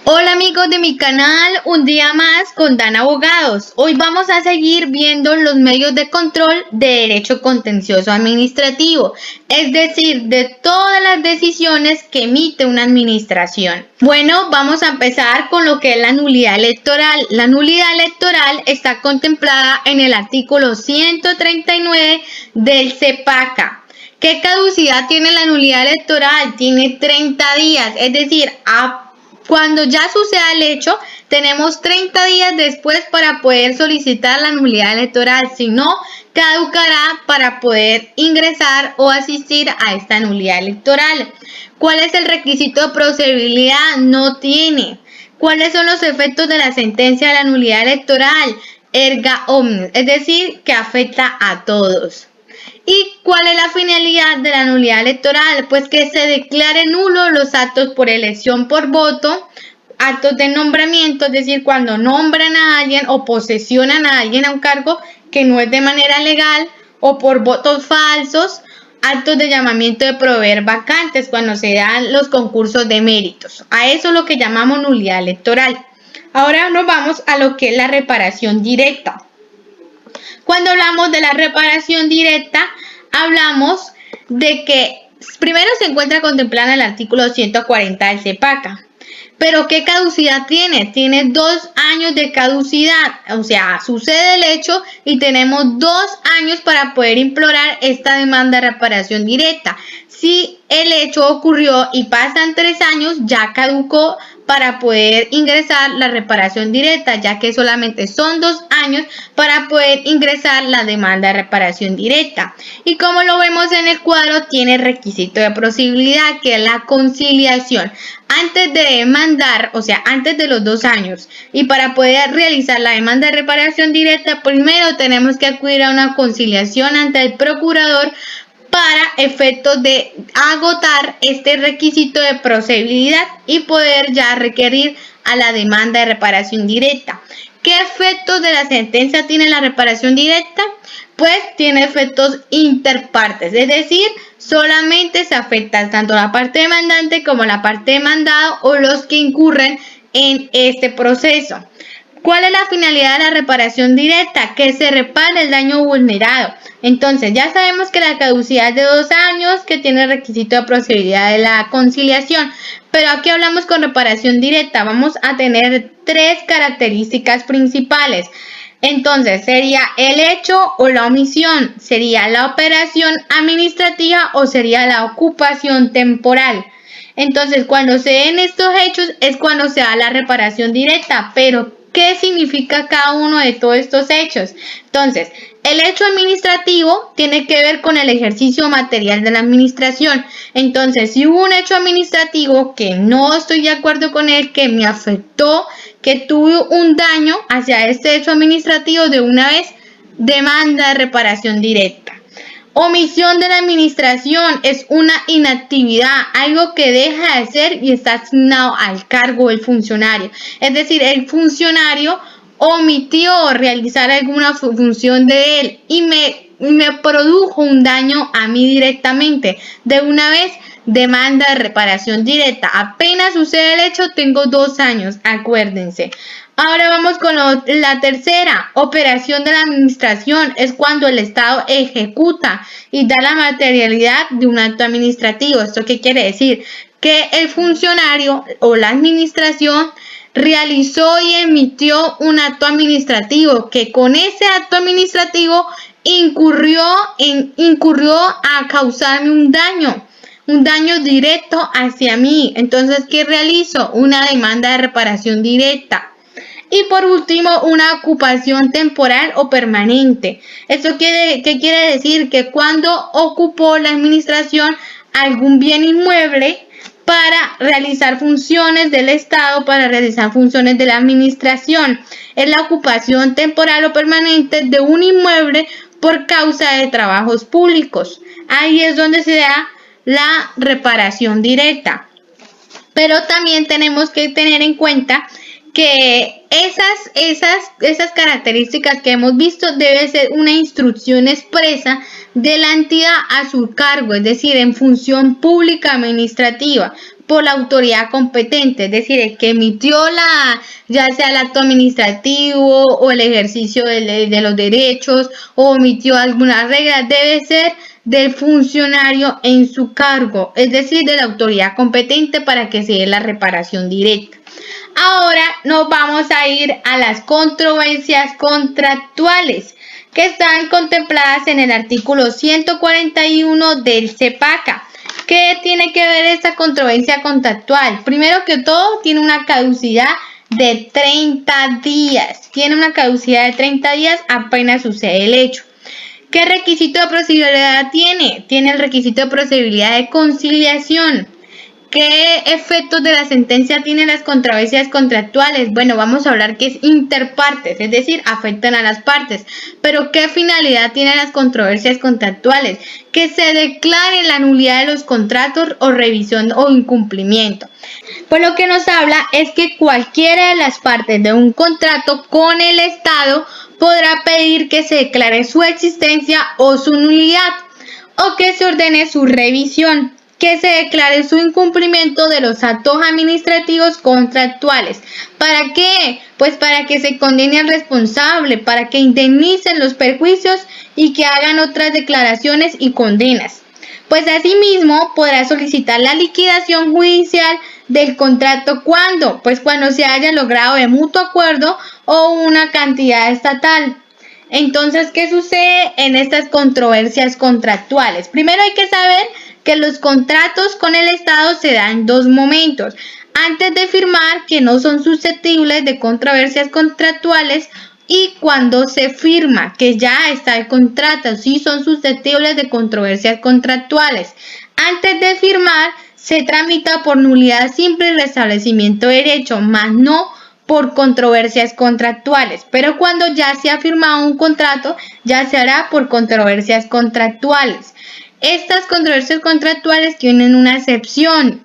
Hola amigos de mi canal, un día más con Dan Abogados. Hoy vamos a seguir viendo los medios de control de derecho contencioso administrativo, es decir, de todas las decisiones que emite una administración. Bueno, vamos a empezar con lo que es la nulidad electoral. La nulidad electoral está contemplada en el artículo 139 del CEPACA. ¿Qué caducidad tiene la nulidad electoral? Tiene 30 días, es decir, cuando ya suceda el hecho, tenemos 30 días después para poder solicitar la nulidad electoral. Si no, caducará para poder ingresar o asistir a esta nulidad electoral. ¿Cuál es el requisito de procedibilidad? No tiene. ¿Cuáles son los efectos de la sentencia de la nulidad electoral? Erga omnes, es decir, que afecta a todos. ¿Y cuál es la finalidad de la nulidad electoral? Pues que se declare nulo los actos por elección por voto, actos de nombramiento, es decir, cuando nombran a alguien o posesionan a alguien a un cargo que no es de manera legal, o por votos falsos, actos de llamamiento de proveer vacantes cuando se dan los concursos de méritos. A eso es lo que llamamos nulidad electoral. Ahora nos vamos a lo que es la reparación directa. Cuando hablamos de la reparación directa, hablamos de que primero se encuentra contemplada en el artículo 140 del CEPACA. Pero ¿qué caducidad tiene? Tiene 2 años de caducidad, o sea, sucede el hecho y tenemos 2 años para poder implorar esta demanda de reparación directa. Si el hecho ocurrió y pasan 3 años, ya caducó para poder ingresar la reparación directa, ya que solamente son 2 años para poder ingresar la demanda de reparación directa. Y como lo vemos en el cuadro, tiene requisito de procedibilidad, que es la conciliación. Antes de demandar, o sea, antes de los 2 años, y para poder realizar la demanda de reparación directa, primero tenemos que acudir a una conciliación ante el procurador para efectos de agotar este requisito de procedibilidad y poder ya requerir a la demanda de reparación directa. ¿Qué efectos de la sentencia tiene la reparación directa? Pues tiene efectos interpartes, es decir, solamente se afecta tanto la parte demandante como la parte demandado o los que incurren en este proceso. ¿Cuál es la finalidad de la reparación directa? Que se repare el daño vulnerado. Entonces, ya sabemos que la caducidad es de 2 años, que tiene requisito de procedibilidad de la conciliación. Pero aquí hablamos con reparación directa. Vamos a tener 3 características principales. Entonces, sería el hecho o la omisión, sería la operación administrativa o sería la ocupación temporal. Entonces, cuando se den estos hechos es cuando se da la reparación directa, pero ¿qué significa cada uno de todos estos hechos? Entonces, el hecho administrativo tiene que ver con el ejercicio material de la administración. Entonces, si hubo un hecho administrativo que no estoy de acuerdo con él, que me afectó, que tuve un daño hacia este hecho administrativo, de una vez, demanda de reparación directa. Omisión de la administración es una inactividad, algo que deja de ser y está asignado al cargo del funcionario. Es decir, el funcionario omitió realizar alguna función de él y me produjo un daño a mí directamente. De una vez, demanda de reparación directa. Apenas sucede el hecho, tengo 2 años, acuérdense. Ahora vamos con la tercera, operación de la administración. Es cuando el Estado ejecuta y da la materialidad de un acto administrativo. ¿Esto qué quiere decir? Que el funcionario o la administración realizó y emitió un acto administrativo, que con ese acto administrativo incurrió a causarme un daño directo hacia mí. Entonces, ¿qué realizo? Una demanda de reparación directa. Y por último, una ocupación temporal o permanente. ¿Esto qué quiere decir? Que cuando ocupó la administración algún bien inmueble para realizar funciones del Estado, para realizar funciones de la administración. Es la ocupación temporal o permanente de un inmueble por causa de trabajos públicos. Ahí es donde se da la reparación directa. Pero también tenemos que tener en cuenta que esas características que hemos visto debe ser una instrucción expresa de la entidad a su cargo, es decir, en función pública administrativa. por la autoridad competente, es decir, el que emitió ya sea el acto administrativo o el ejercicio de los derechos o omitió alguna regla, debe ser del funcionario en su cargo, es decir, de la autoridad competente para que se dé la reparación directa. Ahora nos vamos a ir a las controversias contractuales que están contempladas en el artículo 141 del CEPACA. ¿Qué tiene que ver esta controversia contractual? Primero que todo, tiene una caducidad de 30 días. Tiene una caducidad de 30 días apenas sucede el hecho. ¿Qué requisito de procedibilidad tiene? Tiene el requisito de procedibilidad de conciliación. ¿Qué efectos de la sentencia tienen las controversias contractuales? Bueno, vamos a hablar que es interpartes, es decir, afectan a las partes. Pero ¿qué finalidad tienen las controversias contractuales? Que se declare la nulidad de los contratos o revisión o incumplimiento. Pues lo que nos habla es que cualquiera de las partes de un contrato con el Estado podrá pedir que se declare su existencia o su nulidad o que se ordene su revisión, que se declare su incumplimiento de los actos administrativos contractuales. ¿Para qué? Pues para que se condene al responsable, para que indemnicen los perjuicios y que hagan otras declaraciones y condenas. Pues asimismo podrá solicitar la liquidación judicial del contrato ¿cuándo? Pues cuando se haya logrado de mutuo acuerdo o una cantidad estatal. Entonces, ¿qué sucede en estas controversias contractuales? Primero hay que saber que los contratos con el Estado se dan en dos momentos. Antes de firmar, que no son susceptibles de controversias contractuales, y cuando se firma, que ya está el contrato, sí son susceptibles de controversias contractuales. Antes de firmar, se tramita por nulidad simple y restablecimiento de derecho, más no por controversias contractuales. Pero cuando ya se ha firmado un contrato, ya se hará por controversias contractuales. Estas controversias contractuales tienen una excepción,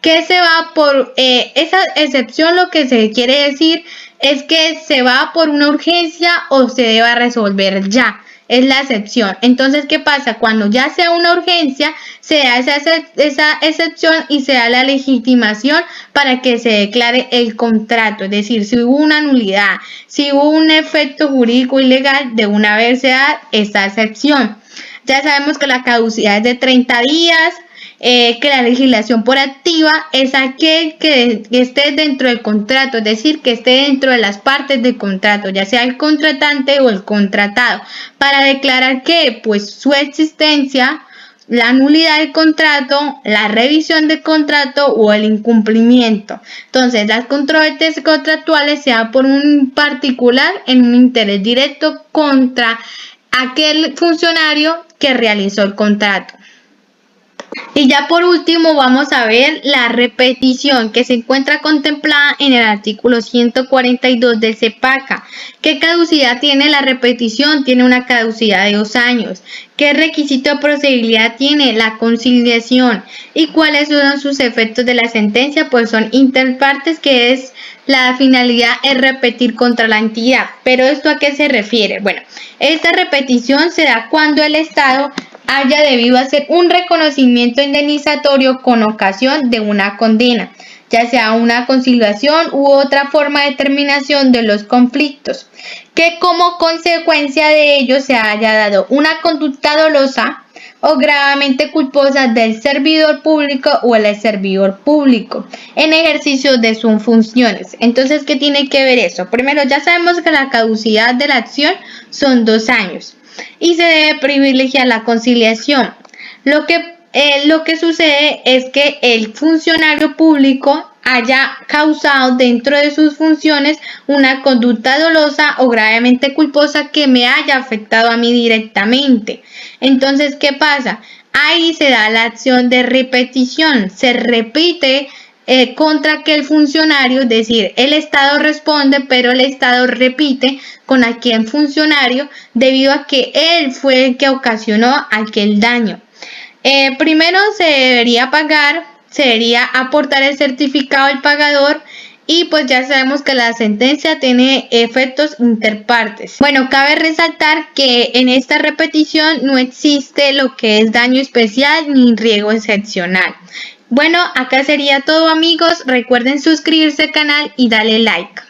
que se va por esa excepción. Lo que se quiere decir es que se va por una urgencia o se deba resolver ya. Es la excepción. Entonces, ¿qué pasa? Cuando ya sea una urgencia, se da esa excepción y se da la legitimación para que se declare el contrato. Es decir, si hubo una nulidad, si hubo un efecto jurídico ilegal, de una vez se da esta excepción. Ya sabemos que la caducidad es de 30 días, que la legislación por activa es aquel que esté dentro del contrato, es decir, que esté dentro de las partes del contrato, ya sea el contratante o el contratado, para declarar que pues su existencia, la nulidad del contrato, la revisión del contrato o el incumplimiento. Entonces, las controversias contractuales se dan por un particular en un interés directo contra aquel funcionario que realizó el contrato. Y ya por último vamos a ver la repetición, que se encuentra contemplada en el artículo 142 del CEPACA. ¿Qué caducidad tiene la repetición? Tiene una caducidad de 2 años. ¿Qué requisito de procedibilidad tiene? La conciliación. ¿Y cuáles son sus efectos de la sentencia? Pues son interpartes, que es la finalidad es repetir contra la entidad. ¿Pero esto a qué se refiere? Bueno, esta repetición se da cuando el Estado haya debido hacer un reconocimiento indemnizatorio con ocasión de una condena, ya sea una conciliación u otra forma de terminación de los conflictos, que como consecuencia de ello se haya dado una conducta dolosa o gravemente culposa del servidor público o el servidor público en ejercicio de sus funciones. Entonces, ¿qué tiene que ver eso? Primero, ya sabemos que la caducidad de la acción son 2 años y se debe privilegiar la conciliación. Lo que sucede es que el funcionario público haya causado dentro de sus funciones una conducta dolosa o gravemente culposa que me haya afectado a mí directamente. Entonces, ¿qué pasa? Ahí se da la acción de repetición, se repite contra aquel funcionario, es decir, el Estado responde, pero el Estado repite con aquel funcionario debido a que él fue el que ocasionó aquel daño. Primero se debería pagar, se debería aportar el certificado del pagador y pues ya sabemos que la sentencia tiene efectos interpartes. Bueno, cabe resaltar que en esta repetición no existe lo que es daño especial ni riesgo excepcional. Bueno, acá sería todo amigos. Recuerden suscribirse al canal y darle like.